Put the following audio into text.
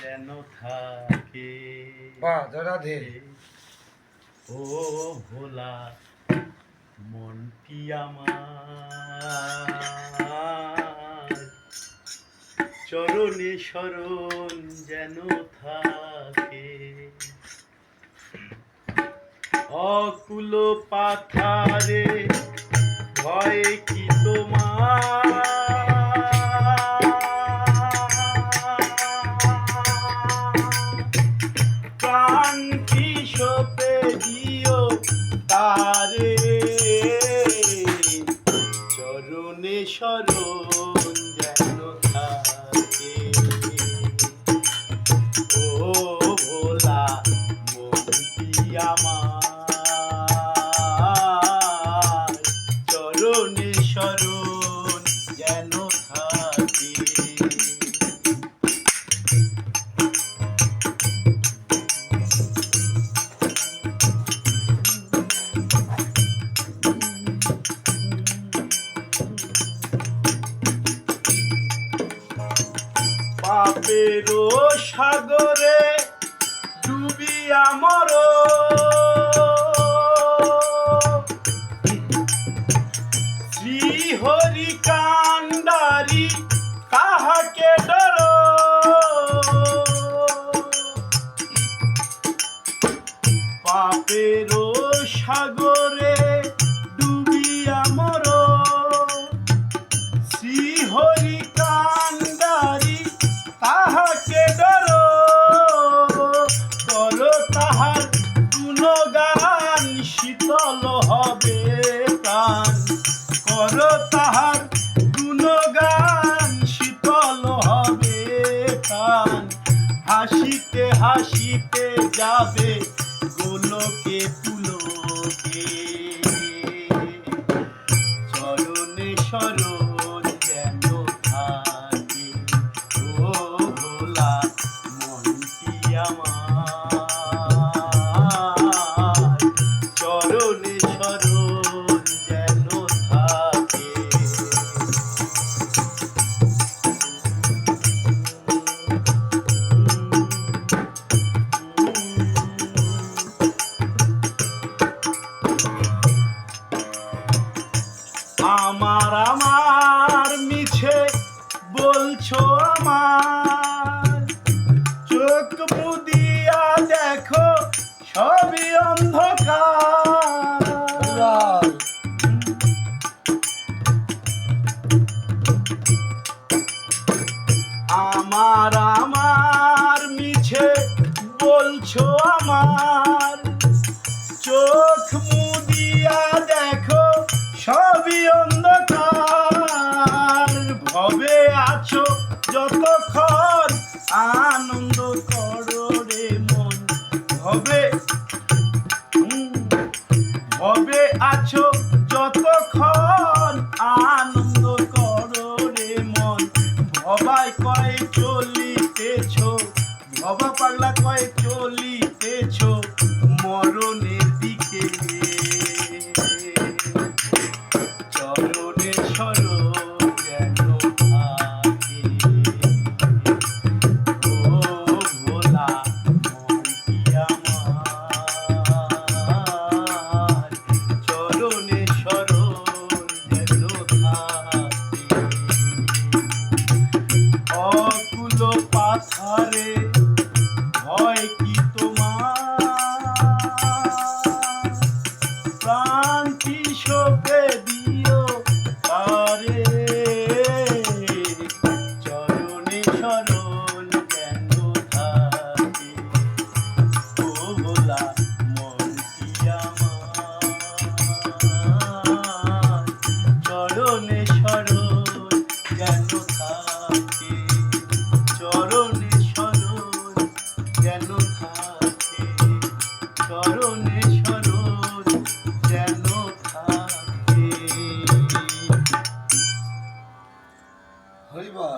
যেন থাকে। রাধে। ও ভোলা মনটি আমার, চরণে শরণ যেন থাকে। অকুল পাথারে ভয় কি তোমার, প্রাণ কি সপে দিও তারে, চরণে শরণ যেন থাকে। ও ভোলা মনটি আমার, চরণে শরণ যেন থাকে। পাপেরও সাগরে ডুবিয়া মর, শ্রীহরি কান্ডারি কাহাকে ডর। পাপেরও সাগরে ডুবিয়া মর, শ্রীহরি কান্ডারি তাহাকে ডর। কর তাহার গুণগান শীতল হবে প্রাণ, কর তাহার গুণগান শীতল হবে প্রাণ। হাসিতে হাসিতে যাবে গোলকে পুলকে, চরণে শরণ যেন থাকে। ও ভোলা মনটি আমার, চরণে শরণ যেন থাকে। আমার আমার মিছে বলছো আমার, চোখ মুদিয়া দেখো সবই অন্ধকার। আমার আমার মিছে বলছো আমার, চোখ মুদিয়া দেখো সবই অন্ধকার। ভবে আছো যতক্ষণ আনন্দ করো রে মন, ভবে আছো যতক্ষণ আনন্দ করো রে মন। ভবাই কয় চলিতেছ, ভবা পাগলা কয় চলিতেছ মরণের দিকে, চরণে শরণ যেন থাকে। ও ভোলা মনটি আমার, চরণে শরণ যেন থাকে। অকুল পাথারে ভয় কি তোমার, প্রাণ কি সপে দিও তারে, চরণে শরণ যেন থাকে। ও ভোলা মনটি আমার, চরণে শরণ যেন থাকে। চরণে শরণ যেন থাকে, চরণে